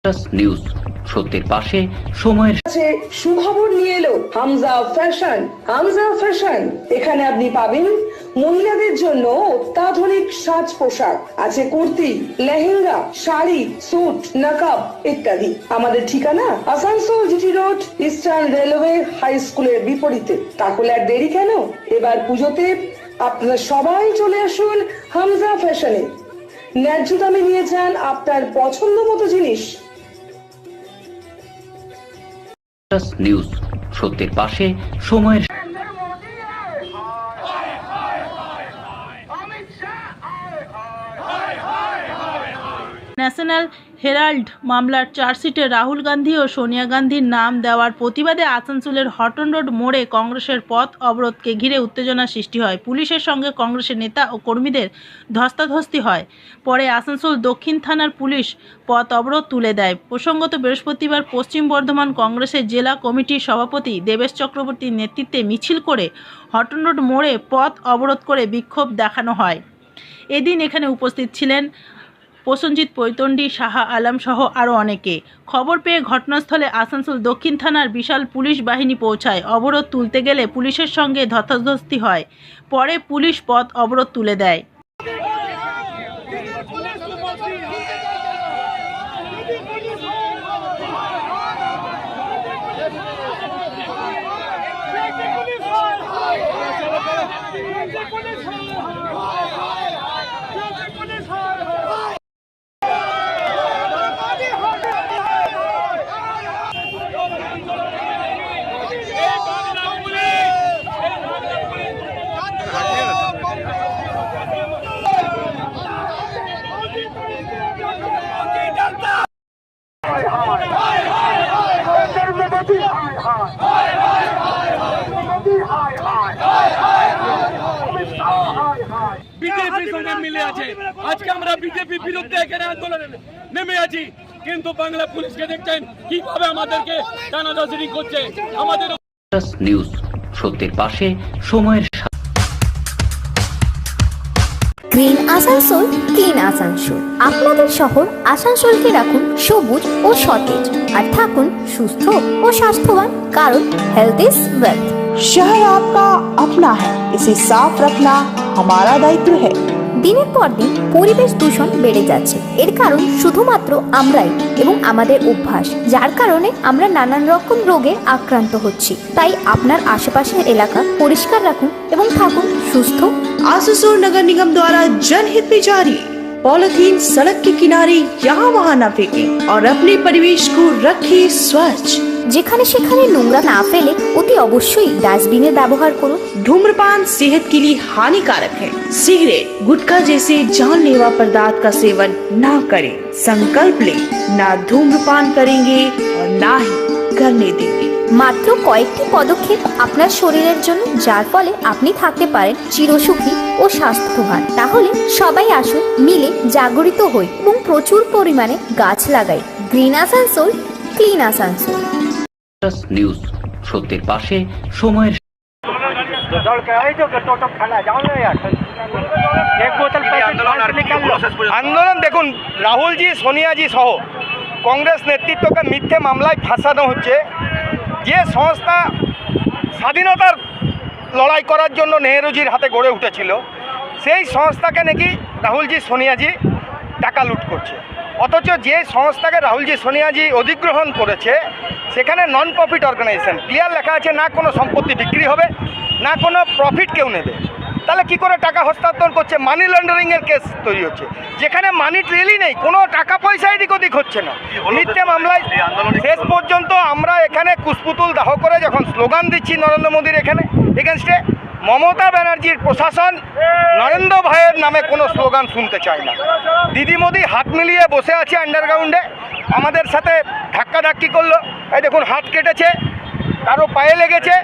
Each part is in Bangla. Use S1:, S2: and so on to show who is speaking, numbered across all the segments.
S1: নিউজ সত্যের পাশে সময়ের
S2: কাছে সুখবর নিয়ে এলো হামজা ফ্যাশন। হামজা ফ্যাশন, এখানে আপনি পাবেন মহিলাদের জন্য অত্যাধুনিক সাজ পোশাক, আছে কুর্তি, লেহেঙ্গা, শাড়ি, স্যুট, নকাব ইত্যাদি। আমাদের ঠিকানা Asansol GT road, eastern railway high স্কুলের বিপরীতে। তাহলে আর দেরি কেন, এবার পুজোতে আপনারা সবাই চলে আসুন হামজা ফ্যাশনে। ন্যায্য দামে নিয়ে যান আপনার পছন্দ মতো জিনিস।
S1: নিউজ সত্যের পাশে সময়ের
S3: ন্যাশনাল হেরাল্ড মামলার চার্জশিটে রাহুল গান্ধী ও সোনিয়া গান্ধীর নাম দেওয়ার প্রতিবাদে আসানসোলের হটন রোড মোড়ে কংগ্রেসের পথ অবরোধকে ঘিরে উত্তেজনা সৃষ্টি হয়। পুলিশের সঙ্গে কংগ্রেসের নেতা ও কর্মীদের ধস্তাধস্তি হয়। পরে আসানসোল দক্ষিণ থানার পুলিশ পথ অবরোধ তুলে দেয়। প্রসঙ্গত বৃহস্পতিবার পশ্চিম বর্ধমান কংগ্রেসের জেলা কমিটির সভাপতি দেবেশ চক্রবর্তীর নেতৃত্বে মিছিল করে হটন রোড মোড়ে পথ অবরোধ করে বিক্ষোভ দেখানো হয়। এদিন এখানে উপস্থিত ছিলেন প্রসেনজিৎ পৈতন্ডি, শাহ আলম সহ আরও অনেকে। খবর পেয়ে ঘটনাস্থলে আসানসোল দক্ষিণ থানার বিশাল পুলিশ বাহিনী পৌঁছায়। অবরোধ তুলতে গেলে পুলিশের সঙ্গে ধস্তাধস্তি হয়। পরে পুলিশ পথ অবরোধ তুলে দেয়।
S4: বিজেপির সঙ্গে মিলে আছে। আজকে আমরা বিজেপি বিরুদ্ধে এখানে আন্দোলনে নেমে আছি, কিন্তু বাংলা পুলিশকে দেখছেন কিভাবে আমাদেরকে টানাটানি করছে। আমাদের
S1: নিউজ সত্যের পাশে সময়ের
S5: গ্রিন আসানসোল, ক্লিন আসানসোল। আপনাদের শহর আসানসোলকে রাখুন সবুজ ও সতেজ, আর থাকুন সুস্থ ও স্বাস্থ্যবান, কারণ হেলথ ইজ ওয়েলথ।
S6: शहर आपका अपना है, इसे साफ रखना हमारा दायित्व है।
S5: দিনের পর দিন পরিবেশ দূষণ বেড়ে যাচ্ছে। এর কারণ শুধুমাত্র আমরাই এবং আমাদের অভ্যাস, যার কারণে আমরা নানান রকম রোগে আক্রান্ত হচ্ছি। তাই আপনার আশেপাশের এলাকা পরিষ্কার রাখুন এবং থাকুন সুস্থ।
S6: आसुसोर नगर निगम द्वारा जनहित में जारी। पॉलिथीन सड़क के किनारे यहाँ वहाँ न फेंकें और अपने परिवेश को रखें स्वच्छ।
S5: যেখানে সেখানে নোংরা না ফেলে অতি অবশ্যই ডাস্টবিনের ব্যবহার করুন।
S6: धूम्रपान सेहत के लिए हानिकारक है। सिगरेट, गुटखा जैसे जानलेवा पदार्थ का सेवन न करें। संकल्प लें, ना धूम्रपान करेंगे और ना ही करने देंगे।
S5: মাত্র কয়েকটি পদক্ষেপ আপনার শরীরের জন্য, যার ফলে আপনি থাকতে পারেন চিরসুখী ও স্বাস্থ্যবান। তাহলে সবাই আসুন, মিলে জাগরিত হই এবং প্রচুর পরিমাণে গাছ লাগাই। Green Asansol, clean Asansol.
S1: News সত্যের পাশে সময়ের
S7: আন্দোলন দেখুন, রাহুলজি, সোনিয়াজি সহ কংগ্রেস নেতৃত্বকে মিথ্যে মামলায় ফাঁসানো হচ্ছে। যে সংস্থা স্বাধীনতার লড়াই করার জন্য নেহরুজির হাতে গড়ে উঠেছিল, সেই সংস্থাকে নাকি রাহুলজি, সোনিয়াজি টাকা লুট করছে। অথচ যে সংস্থাকে রাহুলজি, সোনিয়াজি অধিগ্রহণ করেছে সেখানে নন প্রফিট অর্গানাইজেশন, ক্লিয়ার লেখা আছে, না কোনো সম্পত্তি বিক্রি হবে, না কোনো প্রফিট কেউ নেবে। তাহলে কি করে টাকা হস্তান্তর করছে? মানি লন্ডারিংয়ের কেস তৈরি হচ্ছে, যেখানে মানি ট্রেলই নেই, কোনো টাকা পয়সা এদিক ওদিক হচ্ছে না। মিথ্যে মামলায় শেষ পর্যন্ত আমরা এখানে কুশপুতুল দাহ করে যখন স্লোগান দিচ্ছি নরেন্দ্র মোদীর এগেনস্টে, মমতা ব্যানার্জির প্রশাসন নরেন্দ্র ভাইয়ের নামে কোনো স্লোগান শুনতে চায় না। দিদি মোদি হাত মিলিয়ে বসে আছে আন্ডারগ্রাউন্ডে, আমাদের সাথে ধাক্কাধাক্কি করলো। এই দেখুন, হাত কেটেছে, কারো পায়ে লেগেছে।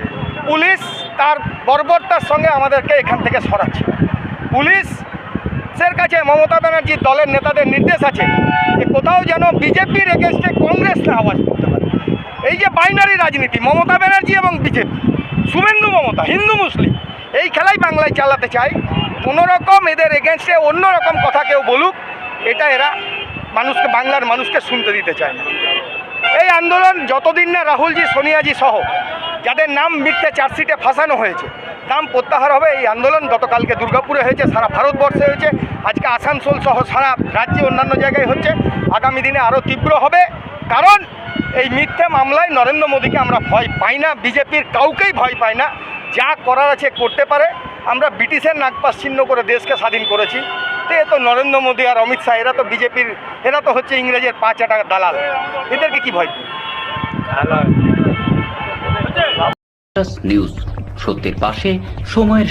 S7: পুলিশ তার বর্বরতার সঙ্গে আমাদেরকে এখান থেকে সরাচ্ছে। পুলিশের কাছে মমতা ব্যানার্জির দলের নেতাদের নির্দেশ আছে যে কোথাও যেন বিজেপির এগেনস্টে কংগ্রেস না আওয়াজ করতে পারে। এই যে বাইনারি রাজনীতি, মমতা ব্যানার্জি এবং বিজেপি, শুভেন্দু মমতা, হিন্দু মুসলিম, এই খেলাই বাংলায় চালাতে চায়। কোনোরকম এদের এগেনস্টে অন্যরকম কথা কেউ বলুক, এটা এরা মানুষকে, বাংলার মানুষকে শুনতে দিতে চায় না। এই আন্দোলন যতদিন না রাহুলজি, সোনিয়াজি সহ যাদের নাম মিথ্যে চার্জশিটে ফাঁসানো হয়েছে নাম প্রত্যাহার হবে, এই আন্দোলন গতকালকে দুর্গাপুরে হয়েছে, সারা ভারতবর্ষে হয়েছে, আজকে আসানসোল সহ সারা রাজ্যে অন্যান্য জায়গায় হচ্ছে, আগামী দিনে আরও তীব্র হবে। কারণ এই মিথ্যে মামলায় নরেন্দ্র মোদীকে আমরা ভয় পাই না, বিজেপির কাউকেই ভয় পাই না, যা করার আছে করতে পারে। আমরা ব্রিটিশের নাগপাশ ছিন্ন করে দেশকে স্বাধীন করেছি, তো এ তো নরেন্দ্র মোদী আর অমিত শাহ, এরা তো বিজেপির, এরা তো হচ্ছে ইংরেজের 5 টাকা দালাল, এদেরকে কি ভয় পাই?
S1: নিউজ, সত্যের পাশে, সময়ের